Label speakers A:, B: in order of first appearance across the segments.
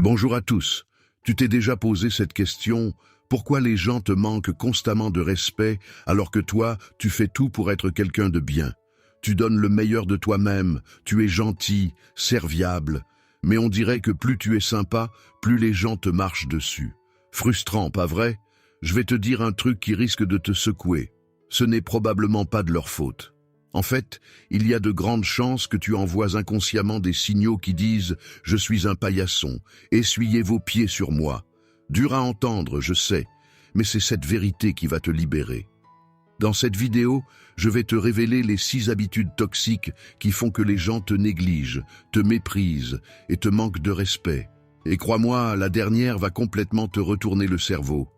A: Bonjour à tous. Tu t'es déjà posé cette question, pourquoi les gens te manquent constamment de respect alors que toi, tu fais tout pour être quelqu'un de bien? Tu donnes le meilleur de toi-même, tu es gentil, serviable, mais on dirait que plus tu es sympa, plus les gens te marchent dessus. Frustrant, pas vrai? Je vais te dire un truc qui risque de te secouer. Ce n'est probablement pas de leur faute. En fait, il y a de grandes chances que tu envoies inconsciemment des signaux qui disent « Je suis un paillasson, essuyez vos pieds sur moi ». Dur à entendre, je sais, mais c'est cette vérité qui va te libérer. Dans cette vidéo, je vais te révéler les 6 habitudes toxiques qui font que les gens te négligent, te méprisent et te manquent de respect. Et crois-moi, la dernière va complètement te retourner le cerveau.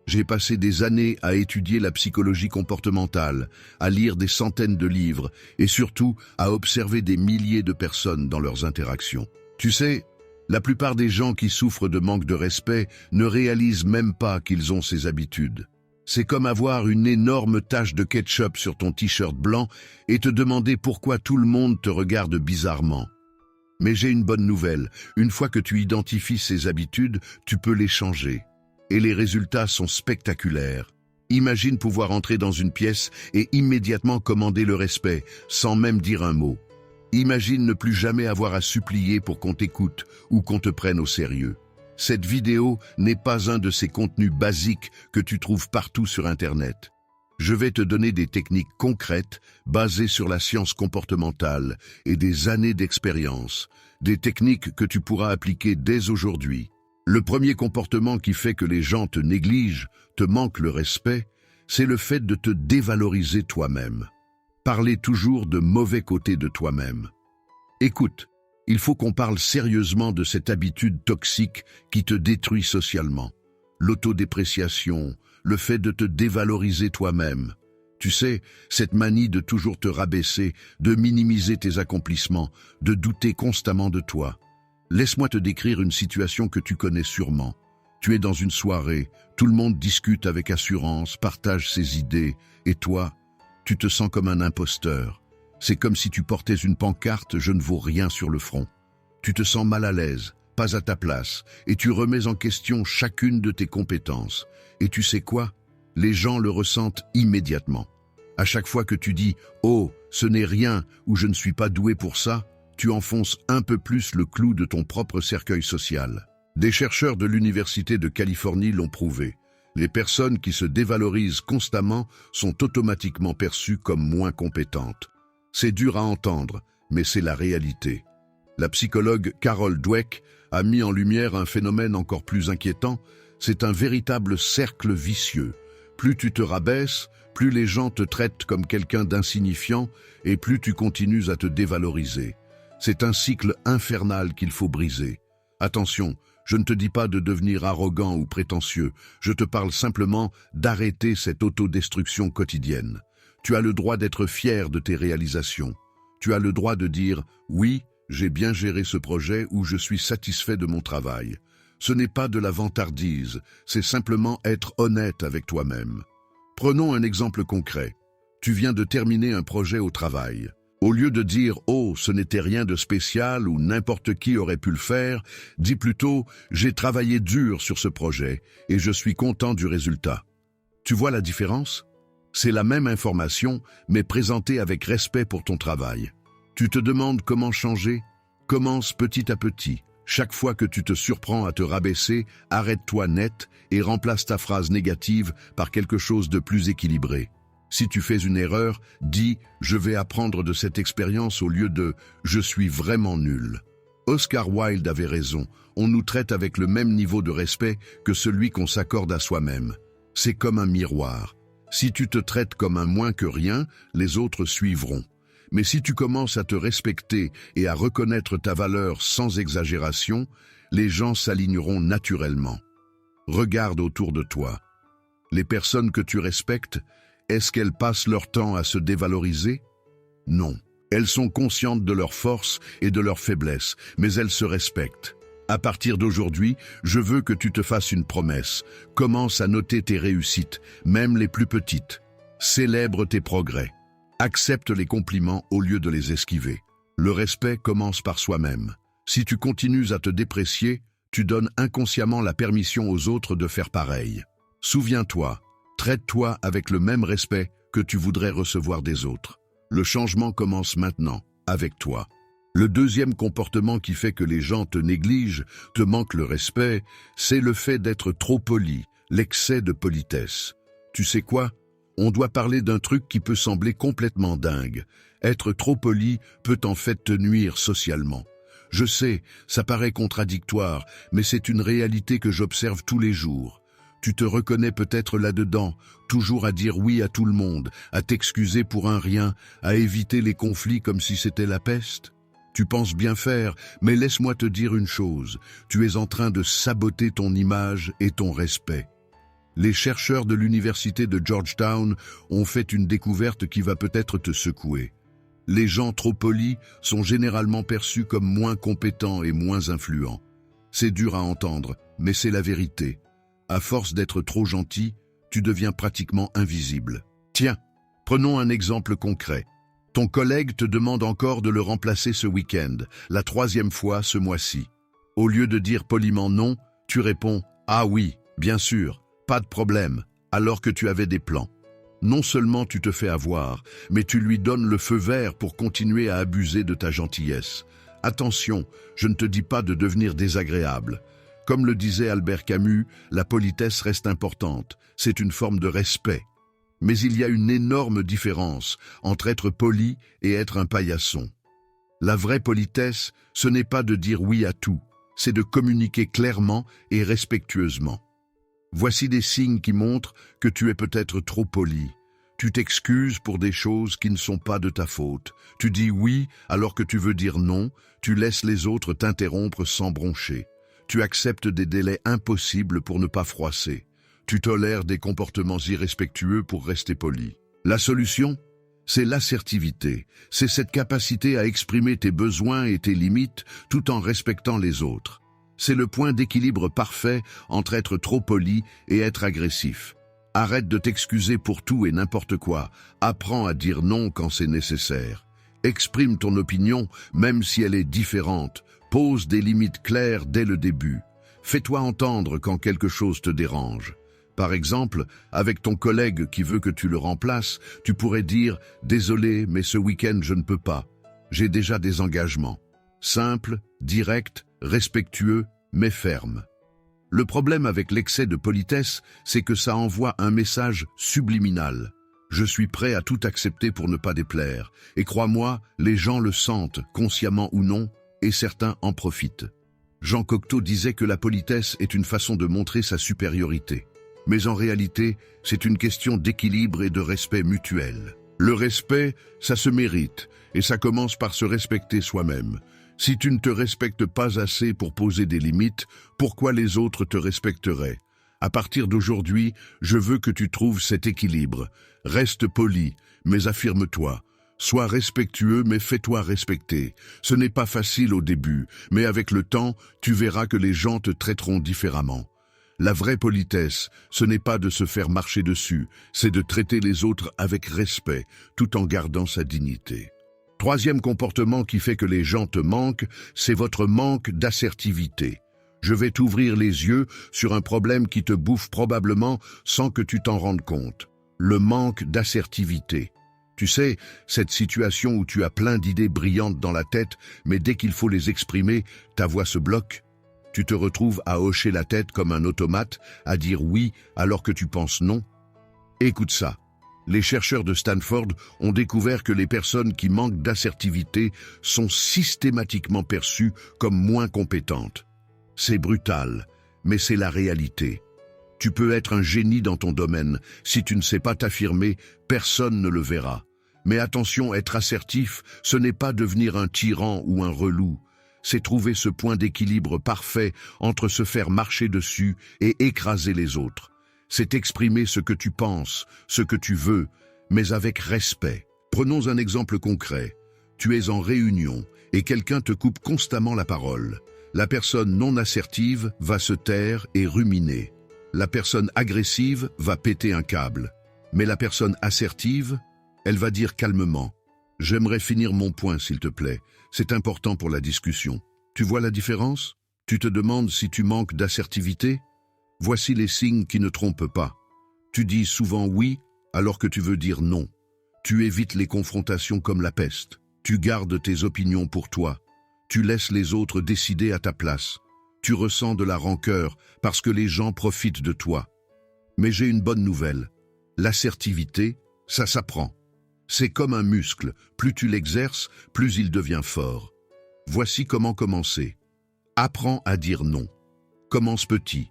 A: J'ai passé des années à étudier la psychologie comportementale, à lire des centaines de livres et surtout à observer des milliers de personnes dans leurs interactions. Tu sais, la plupart des gens qui souffrent de manque de respect ne réalisent même pas qu'ils ont ces habitudes. C'est comme avoir une énorme tache de ketchup sur ton t-shirt blanc et te demander pourquoi tout le monde te regarde bizarrement. Mais j'ai une bonne nouvelle, une fois que tu identifies ces habitudes, tu peux les changer. Et les résultats sont spectaculaires. Imagine pouvoir entrer dans une pièce et immédiatement commander le respect, sans même dire un mot. Imagine ne plus jamais avoir à supplier pour qu'on t'écoute ou qu'on te prenne au sérieux. Cette vidéo n'est pas un de ces contenus basiques que tu trouves partout sur Internet. Je vais te donner des techniques concrètes basées sur la science comportementale et des années d'expérience, des techniques que tu pourras appliquer dès aujourd'hui. Le premier comportement qui fait que les gens te négligent, te manquent le respect, c'est le fait de te dévaloriser toi-même. Parler toujours de mauvais côtés de toi-même. Écoute, il faut qu'on parle sérieusement de cette habitude toxique qui te détruit socialement. L'autodépréciation, le fait de te dévaloriser toi-même. Tu sais, cette manie de toujours te rabaisser, de minimiser tes accomplissements, de douter constamment de toi. Laisse-moi te décrire une situation que tu connais sûrement. Tu es dans une soirée, tout le monde discute avec assurance, partage ses idées, et toi, tu te sens comme un imposteur. C'est comme si tu portais une pancarte « Je ne vaux rien » sur le front. Tu te sens mal à l'aise, pas à ta place, et tu remets en question chacune de tes compétences. Et tu sais quoi? Les gens le ressentent immédiatement. À chaque fois que tu dis « Oh, ce n'est rien » ou « Je ne suis pas doué pour ça », tu enfonces un peu plus le clou de ton propre cercueil social. Des chercheurs de l'Université de Californie l'ont prouvé. Les personnes qui se dévalorisent constamment sont automatiquement perçues comme moins compétentes. C'est dur à entendre, mais c'est la réalité. La psychologue Carol Dweck a mis en lumière un phénomène encore plus inquiétant, c'est un véritable cercle vicieux. Plus tu te rabaisses, plus les gens te traitent comme quelqu'un d'insignifiant et plus tu continues à te dévaloriser. C'est un cycle infernal qu'il faut briser. Attention, je ne te dis pas de devenir arrogant ou prétentieux, je te parle simplement d'arrêter cette autodestruction quotidienne. Tu as le droit d'être fier de tes réalisations. Tu as le droit de dire « Oui, j'ai bien géré ce projet » ou « Je suis satisfait de mon travail ». Ce n'est pas de la vantardise, c'est simplement être honnête avec toi-même. Prenons un exemple concret. Tu viens de terminer un projet au travail. Au lieu de dire « Oh, ce n'était rien de spécial » ou « N'importe qui aurait pu le faire », dis plutôt « J'ai travaillé dur sur ce projet et je suis content du résultat ». Tu vois la différence? C'est la même information, mais présentée avec respect pour ton travail. Tu te demandes comment changer? Commence petit à petit. Chaque fois que tu te surprends à te rabaisser, arrête-toi net et remplace ta phrase négative par quelque chose de plus équilibré. Si tu fais une erreur, dis « Je vais apprendre de cette expérience » au lieu de « Je suis vraiment nul ». Oscar Wilde avait raison, on nous traite avec le même niveau de respect que celui qu'on s'accorde à soi-même. C'est comme un miroir. Si tu te traites comme un moins que rien, les autres suivront. Mais si tu commences à te respecter et à reconnaître ta valeur sans exagération, les gens s'aligneront naturellement. Regarde autour de toi. Les personnes que tu respectes, est-ce qu'elles passent leur temps à se dévaloriser? Non. Elles sont conscientes de leurs forces et de leurs faiblesses, mais elles se respectent. À partir d'aujourd'hui, je veux que tu te fasses une promesse. Commence à noter tes réussites, même les plus petites. Célèbre tes progrès. Accepte les compliments au lieu de les esquiver. Le respect commence par soi-même. Si tu continues à te déprécier, tu donnes inconsciemment la permission aux autres de faire pareil. Souviens-toi, traite-toi avec le même respect que tu voudrais recevoir des autres. Le changement commence maintenant, avec toi. Le deuxième comportement qui fait que les gens te négligent, te manquent le respect, c'est le fait d'être trop poli, l'excès de politesse. Tu sais quoi? On doit parler d'un truc qui peut sembler complètement dingue. Être trop poli peut en fait te nuire socialement. Je sais, ça paraît contradictoire, mais c'est une réalité que j'observe tous les jours. Tu te reconnais peut-être là-dedans, toujours à dire oui à tout le monde, à t'excuser pour un rien, à éviter les conflits comme si c'était la peste. Tu penses bien faire, mais laisse-moi te dire une chose, tu es en train de saboter ton image et ton respect. Les chercheurs de l'université de Georgetown ont fait une découverte qui va peut-être te secouer. Les gens trop polis sont généralement perçus comme moins compétents et moins influents. C'est dur à entendre, mais c'est la vérité. À force d'être trop gentil, tu deviens pratiquement invisible. Tiens, prenons un exemple concret. Ton collègue te demande encore de le remplacer ce week-end, la 3e fois ce mois-ci. Au lieu de dire poliment non, tu réponds « Ah oui, bien sûr, pas de problème », alors que tu avais des plans. Non seulement tu te fais avoir, mais tu lui donnes le feu vert pour continuer à abuser de ta gentillesse. Attention, je ne te dis pas de devenir désagréable. Comme le disait Albert Camus, la politesse reste importante, c'est une forme de respect. Mais il y a une énorme différence entre être poli et être un paillasson. La vraie politesse, ce n'est pas de dire oui à tout, c'est de communiquer clairement et respectueusement. Voici des signes qui montrent que tu es peut-être trop poli. Tu t'excuses pour des choses qui ne sont pas de ta faute. Tu dis oui alors que tu veux dire non, tu laisses les autres t'interrompre sans broncher. Tu acceptes des délais impossibles pour ne pas froisser. Tu tolères des comportements irrespectueux pour rester poli. La solution? C'est l'assertivité. C'est cette capacité à exprimer tes besoins et tes limites tout en respectant les autres. C'est le point d'équilibre parfait entre être trop poli et être agressif. Arrête de t'excuser pour tout et n'importe quoi. Apprends à dire non quand c'est nécessaire. Exprime ton opinion même si elle est différente. Pose des limites claires dès le début. Fais-toi entendre quand quelque chose te dérange. Par exemple, avec ton collègue qui veut que tu le remplaces, tu pourrais dire « Désolé, mais ce week-end je ne peux pas. J'ai déjà des engagements. » Simple, direct, respectueux, mais ferme. Le problème avec l'excès de politesse, c'est que ça envoie un message subliminal. Je suis prêt à tout accepter pour ne pas déplaire. Et crois-moi, les gens le sentent, consciemment ou non, et certains en profitent. Jean Cocteau disait que la politesse est une façon de montrer sa supériorité. Mais en réalité, c'est une question d'équilibre et de respect mutuel. Le respect, ça se mérite, et ça commence par se respecter soi-même. Si tu ne te respectes pas assez pour poser des limites, pourquoi les autres te respecteraient? À partir d'aujourd'hui, je veux que tu trouves cet équilibre. Reste poli, mais affirme-toi. Sois respectueux, mais fais-toi respecter. Ce n'est pas facile au début, mais avec le temps, tu verras que les gens te traiteront différemment. La vraie politesse, ce n'est pas de se faire marcher dessus, c'est de traiter les autres avec respect, tout en gardant sa dignité. Troisième comportement qui fait que les gens te manquent, c'est votre manque d'assertivité. Je vais t'ouvrir les yeux sur un problème qui te bouffe probablement sans que tu t'en rendes compte. Le manque d'assertivité. Tu sais, cette situation où tu as plein d'idées brillantes dans la tête, mais dès qu'il faut les exprimer, ta voix se bloque. Tu te retrouves à hocher la tête comme un automate, à dire oui alors que tu penses non. Écoute ça. Les chercheurs de Stanford ont découvert que les personnes qui manquent d'assertivité sont systématiquement perçues comme moins compétentes. C'est brutal, mais c'est la réalité. Tu peux être un génie dans ton domaine. Si tu ne sais pas t'affirmer, personne ne le verra. Mais attention, être assertif, ce n'est pas devenir un tyran ou un relou. C'est trouver ce point d'équilibre parfait entre se faire marcher dessus et écraser les autres. C'est exprimer ce que tu penses, ce que tu veux, mais avec respect. Prenons un exemple concret. Tu es en réunion et quelqu'un te coupe constamment la parole. La personne non assertive va se taire et ruminer. La personne agressive va péter un câble. Mais la personne assertive, elle va dire calmement « J'aimerais finir mon point, s'il te plaît. C'est important pour la discussion. » Tu vois la différence? Tu te demandes si tu manques d'assertivité? Voici les signes qui ne trompent pas. Tu dis souvent oui alors que tu veux dire non. Tu évites les confrontations comme la peste. Tu gardes tes opinions pour toi. Tu laisses les autres décider à ta place. Tu ressens de la rancœur parce que les gens profitent de toi. Mais j'ai une bonne nouvelle. L'assertivité, ça s'apprend. C'est comme un muscle. Plus tu l'exerces, plus il devient fort. Voici comment commencer. Apprends à dire non. Commence petit.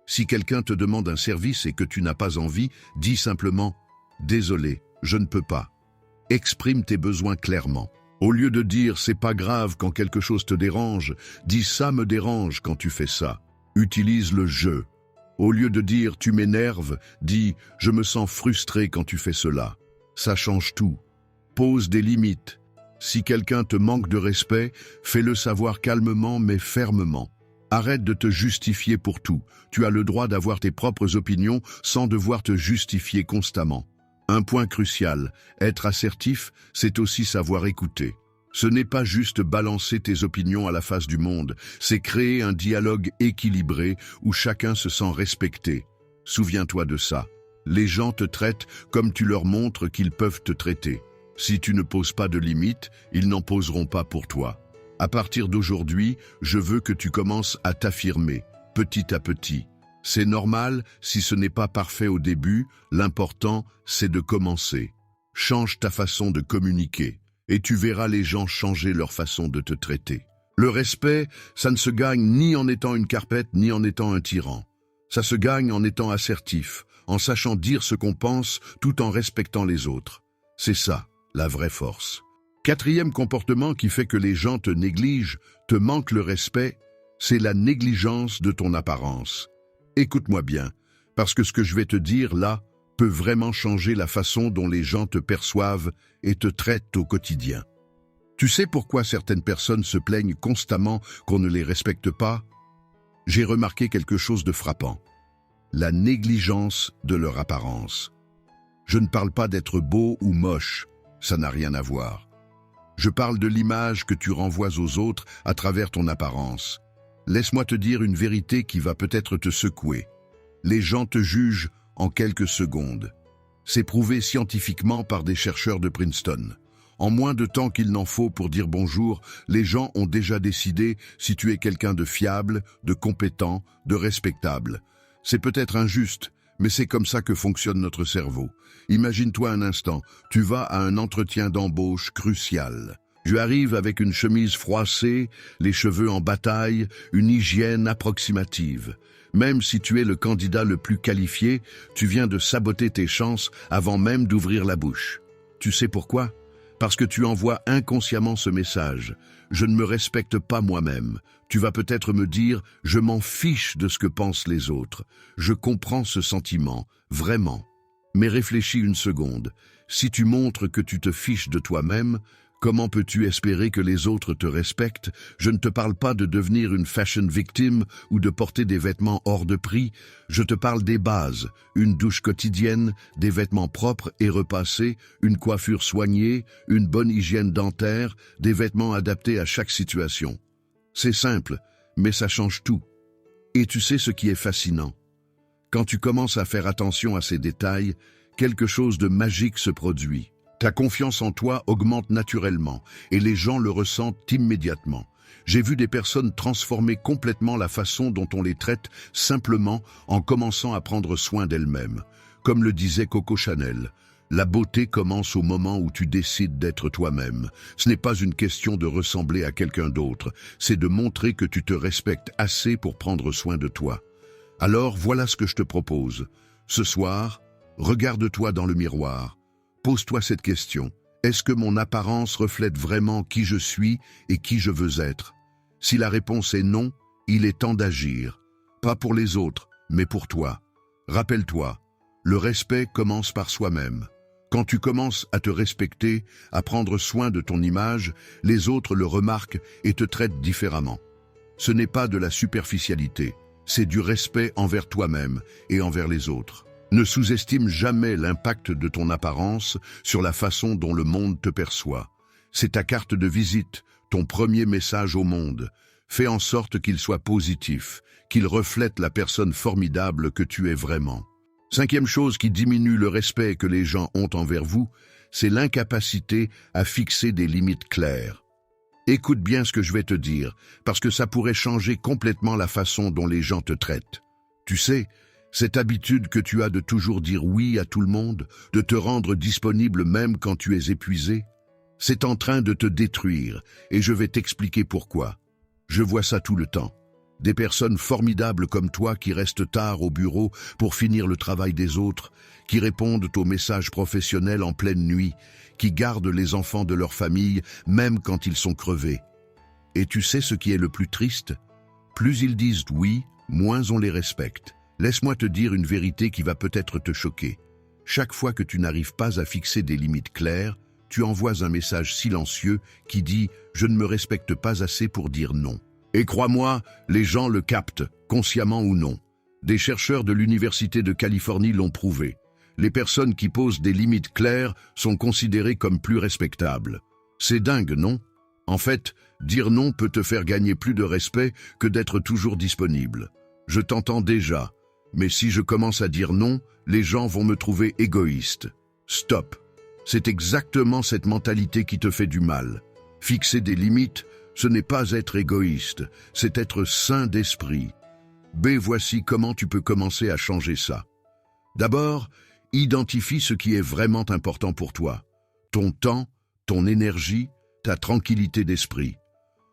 A: Si quelqu'un te demande un service et que tu n'as pas envie, dis simplement « Désolé, je ne peux pas ». Exprime tes besoins clairement. Au lieu de dire « c'est pas grave quand quelque chose te dérange », dis « ça me dérange quand tu fais ça ». Utilise le « je ». Au lieu de dire « tu m'énerves », dis « je me sens frustré quand tu fais cela ». Ça change tout. Pose des limites. Si quelqu'un te manque de respect, fais-le savoir calmement mais fermement. Arrête de te justifier pour tout. Tu as le droit d'avoir tes propres opinions sans devoir te justifier constamment. Un point crucial, être assertif, c'est aussi savoir écouter. Ce n'est pas juste balancer tes opinions à la face du monde, c'est créer un dialogue équilibré où chacun se sent respecté. Souviens-toi de ça. Les gens te traitent comme tu leur montres qu'ils peuvent te traiter. Si tu ne poses pas de limites, ils n'en poseront pas pour toi. À partir d'aujourd'hui, je veux que tu commences à t'affirmer, petit à petit. C'est normal si ce n'est pas parfait au début, l'important, c'est de commencer. Change ta façon de communiquer, et tu verras les gens changer leur façon de te traiter. Le respect, ça ne se gagne ni en étant une carpette, ni en étant un tyran. Ça se gagne en étant assertif, en sachant dire ce qu'on pense, tout en respectant les autres. C'est ça, la vraie force. Quatrième comportement qui fait que les gens te négligent, te manquent le respect, c'est la négligence de ton apparence. Écoute-moi bien, parce que ce que je vais te dire là peut vraiment changer la façon dont les gens te perçoivent et te traitent au quotidien. Tu sais pourquoi certaines personnes se plaignent constamment qu'on ne les respecte pas? J'ai remarqué quelque chose de frappant. La négligence de leur apparence. Je ne parle pas d'être beau ou moche, ça n'a rien à voir. Je parle de l'image que tu renvoies aux autres à travers ton apparence. Laisse-moi te dire une vérité qui va peut-être te secouer. Les gens te jugent en quelques secondes. C'est prouvé scientifiquement par des chercheurs de Princeton. En moins de temps qu'il n'en faut pour dire bonjour, les gens ont déjà décidé si tu es quelqu'un de fiable, de compétent, de respectable. C'est peut-être injuste, mais c'est comme ça que fonctionne notre cerveau. Imagine-toi un instant, tu vas à un entretien d'embauche crucial. Tu arrives avec une chemise froissée, les cheveux en bataille, une hygiène approximative. Même si tu es le candidat le plus qualifié, tu viens de saboter tes chances avant même d'ouvrir la bouche. Tu sais pourquoi? Parce que tu envoies inconsciemment ce message. Je ne me respecte pas moi-même. Tu vas peut-être me dire, je m'en fiche de ce que pensent les autres. Je comprends ce sentiment, vraiment. Mais réfléchis une seconde. Si tu montres que tu te fiches de toi-même, comment peux-tu espérer que les autres te respectent? Je ne te parle pas de devenir une fashion victime ou de porter des vêtements hors de prix. Je te parle des bases, une douche quotidienne, des vêtements propres et repassés, une coiffure soignée, une bonne hygiène dentaire, des vêtements adaptés à chaque situation. C'est simple, mais ça change tout. Et tu sais ce qui est fascinant? Quand tu commences à faire attention à ces détails, quelque chose de magique se produit. Ta confiance en toi augmente naturellement et les gens le ressentent immédiatement. J'ai vu des personnes transformer complètement la façon dont on les traite simplement en commençant à prendre soin d'elles-mêmes. Comme le disait Coco Chanel, la beauté commence au moment où tu décides d'être toi-même. Ce n'est pas une question de ressembler à quelqu'un d'autre, c'est de montrer que tu te respectes assez pour prendre soin de toi. Alors voilà ce que je te propose. Ce soir, regarde-toi dans le miroir. Pose-toi cette question. Est-ce que mon apparence reflète vraiment qui je suis et qui je veux être? Si la réponse est non, il est temps d'agir. Pas pour les autres, mais pour toi. Rappelle-toi, le respect commence par soi-même. Quand tu commences à te respecter, à prendre soin de ton image, les autres le remarquent et te traitent différemment. Ce n'est pas de la superficialité, c'est du respect envers toi-même et envers les autres. Ne sous-estime jamais l'impact de ton apparence sur la façon dont le monde te perçoit. C'est ta carte de visite, ton premier message au monde. Fais en sorte qu'il soit positif, qu'il reflète la personne formidable que tu es vraiment. Cinquième chose qui diminue le respect que les gens ont envers vous, c'est l'incapacité à fixer des limites claires. Écoute bien ce que je vais te dire, parce que ça pourrait changer complètement la façon dont les gens te traitent. Tu sais, cette habitude que tu as de toujours dire oui à tout le monde, de te rendre disponible même quand tu es épuisé, c'est en train de te détruire, et je vais t'expliquer pourquoi. Je vois ça tout le temps. Des personnes formidables comme toi qui restent tard au bureau pour finir le travail des autres, qui répondent aux messages professionnels en pleine nuit, qui gardent les enfants de leur famille même quand ils sont crevés. Et tu sais ce qui est le plus triste? Plus ils disent oui, moins on les respecte. Laisse-moi te dire une vérité qui va peut-être te choquer. Chaque fois que tu n'arrives pas à fixer des limites claires, tu envoies un message silencieux qui dit « Je ne me respecte pas assez pour dire non ». Et crois-moi, les gens le captent, consciemment ou non. Des chercheurs de l'Université de Californie l'ont prouvé. Les personnes qui posent des limites claires sont considérées comme plus respectables. C'est dingue, non? En fait, dire non peut te faire gagner plus de respect que d'être toujours disponible. Je t'entends déjà, mais si je commence à dire non, les gens vont me trouver égoïste. Stop! C'est exactement cette mentalité qui te fait du mal. Fixer des limites, ce n'est pas être égoïste, c'est être sain d'esprit. Voici comment tu peux commencer à changer ça. D'abord, identifie ce qui est vraiment important pour toi. Ton temps, ton énergie, ta tranquillité d'esprit.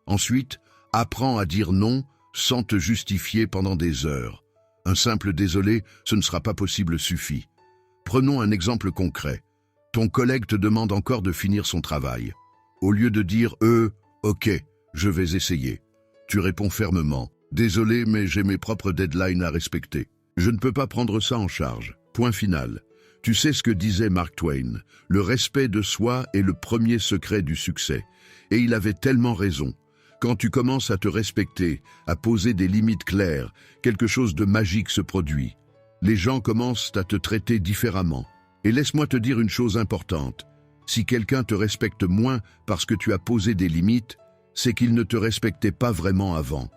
A: Ensuite, apprends à dire non sans te justifier pendant des heures. Un simple désolé, ce ne sera pas possible suffit. Prenons un exemple concret. Ton collègue te demande encore de finir son travail. Au lieu de dire « ok, je vais essayer », tu réponds fermement « Désolé, mais j'ai mes propres deadlines à respecter. Je ne peux pas prendre ça en charge. Point final. » Tu sais ce que disait Mark Twain, le respect de soi est le premier secret du succès. Et il avait tellement raison. Quand tu commences à te respecter, à poser des limites claires, quelque chose de magique se produit. Les gens commencent à te traiter différemment. Et laisse-moi te dire une chose importante. Si quelqu'un te respecte moins parce que tu as posé des limites, c'est qu'il ne te respectait pas vraiment avant.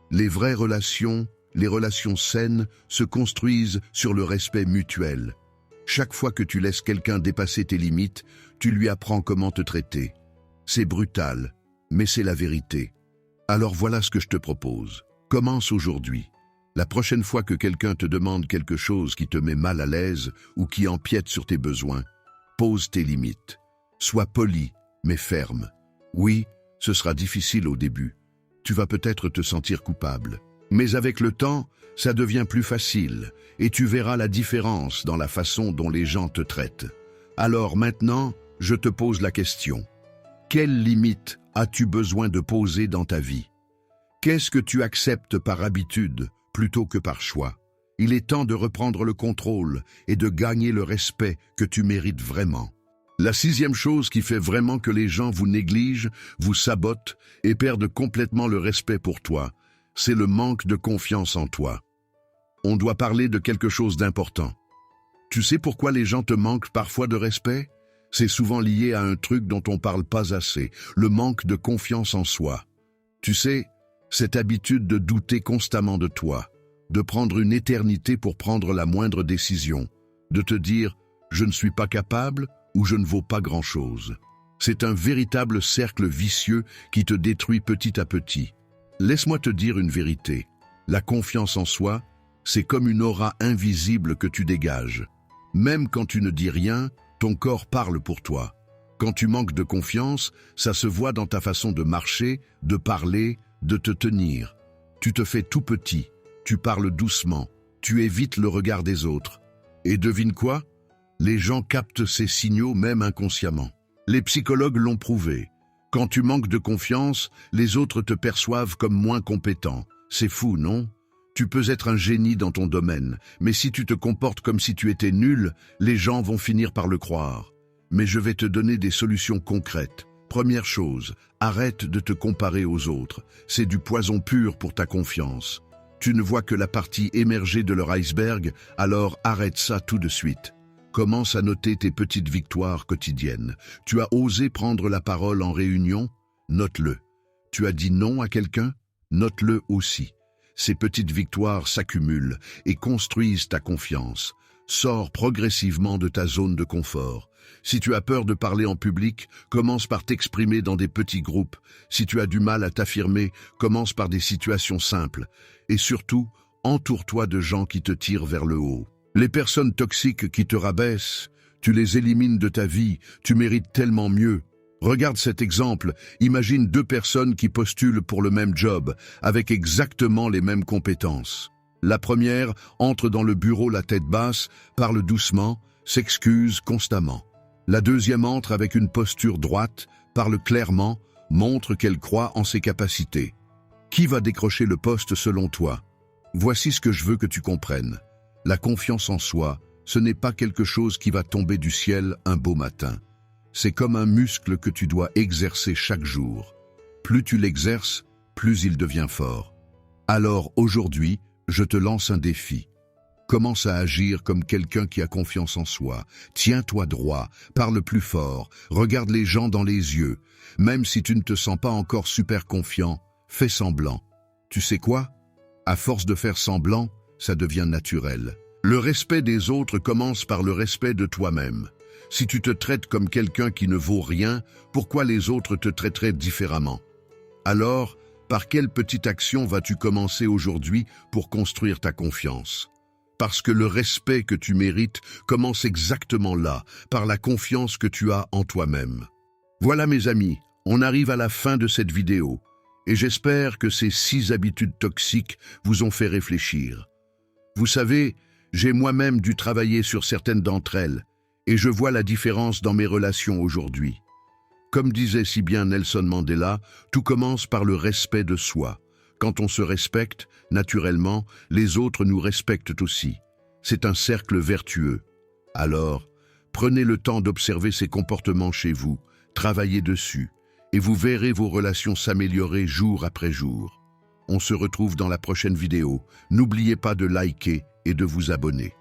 A: Les vraies relations, les relations saines, se construisent sur le respect mutuel. Chaque fois que tu laisses quelqu'un dépasser tes limites, tu lui apprends comment te traiter. C'est brutal, mais c'est la vérité. Alors voilà ce que je te propose. Commence aujourd'hui. La prochaine fois que quelqu'un te demande quelque chose qui te met mal à l'aise ou qui empiète sur tes besoins, pose tes limites. Sois poli, mais ferme. Oui, ce sera difficile au début. Tu vas peut-être te sentir coupable. Mais avec le temps, ça devient plus facile et tu verras la différence dans la façon dont les gens te traitent. Alors maintenant, je te pose la question. Quelles limites as-tu besoin de poser dans ta vie? Qu'est-ce que tu acceptes par habitude plutôt que par choix? Il est temps de reprendre le contrôle et de gagner le respect que tu mérites vraiment. La sixième chose qui fait vraiment que les gens vous négligent, vous sabotent et perdent complètement le respect pour toi, c'est le manque de confiance en toi. On doit parler de quelque chose d'important. Tu sais pourquoi les gens te manquent parfois de respect? C'est souvent lié à un truc dont on parle pas assez, le manque de confiance en soi. Tu sais, cette habitude de douter constamment de toi, de prendre une éternité pour prendre la moindre décision, de te dire « je ne suis pas capable » ou « je ne vaux pas grand-chose ». C'est un véritable cercle vicieux qui te détruit petit à petit. Laisse-moi te dire une vérité. La confiance en soi, c'est comme une aura invisible que tu dégages. Même quand tu ne dis rien, ton corps parle pour toi. Quand tu manques de confiance, ça se voit dans ta façon de marcher, de parler, de te tenir. Tu te fais tout petit, tu parles doucement, tu évites le regard des autres. Et devine quoi? Les gens captent ces signaux même inconsciemment. Les psychologues l'ont prouvé. Quand tu manques de confiance, les autres te perçoivent comme moins compétent. C'est fou, non? Tu peux être un génie dans ton domaine, mais si tu te comportes comme si tu étais nul, les gens vont finir par le croire. Mais je vais te donner des solutions concrètes. Première chose, arrête de te comparer aux autres. C'est du poison pur pour ta confiance. Tu ne vois que la partie émergée de leur iceberg, alors arrête ça tout de suite. Commence à noter tes petites victoires quotidiennes. Tu as osé prendre la parole en réunion? Note-le. Tu as dit non à quelqu'un? Note-le aussi. Ces petites victoires s'accumulent et construisent ta confiance. Sors progressivement de ta zone de confort. Si tu as peur de parler en public, commence par t'exprimer dans des petits groupes. Si tu as du mal à t'affirmer, commence par des situations simples. Et surtout, entoure-toi de gens qui te tirent vers le haut. Les personnes toxiques qui te rabaissent, tu les élimines de ta vie, tu mérites tellement mieux. Regarde cet exemple, imagine deux personnes qui postulent pour le même job, avec exactement les mêmes compétences. La première entre dans le bureau la tête basse, parle doucement, s'excuse constamment. La deuxième entre avec une posture droite, parle clairement, montre qu'elle croit en ses capacités. Qui va décrocher le poste selon toi? Voici ce que je veux que tu comprennes. La confiance en soi, ce n'est pas quelque chose qui va tomber du ciel un beau matin. C'est comme un muscle que tu dois exercer chaque jour. Plus tu l'exerces, plus il devient fort. Alors aujourd'hui, je te lance un défi. Commence à agir comme quelqu'un qui a confiance en soi. Tiens-toi droit, parle plus fort, regarde les gens dans les yeux. Même si tu ne te sens pas encore super confiant, fais semblant. Tu sais quoi? À force de faire semblant, ça devient naturel. Le respect des autres commence par le respect de toi-même. Si tu te traites comme quelqu'un qui ne vaut rien, pourquoi les autres te traiteraient différemment? Alors, par quelle petite action vas-tu commencer aujourd'hui pour construire ta confiance? Parce que le respect que tu mérites commence exactement là, par la confiance que tu as en toi-même. Voilà mes amis, on arrive à la fin de cette vidéo, et j'espère que ces 6 habitudes toxiques vous ont fait réfléchir. Vous savez, j'ai moi-même dû travailler sur certaines d'entre elles, et je vois la différence dans mes relations aujourd'hui. Comme disait si bien Nelson Mandela, tout commence par le respect de soi. Quand on se respecte, naturellement, les autres nous respectent aussi. C'est un cercle vertueux. Alors, prenez le temps d'observer ces comportements chez vous, travaillez dessus, et vous verrez vos relations s'améliorer jour après jour. On se retrouve dans la prochaine vidéo. N'oubliez pas de liker et de vous abonner.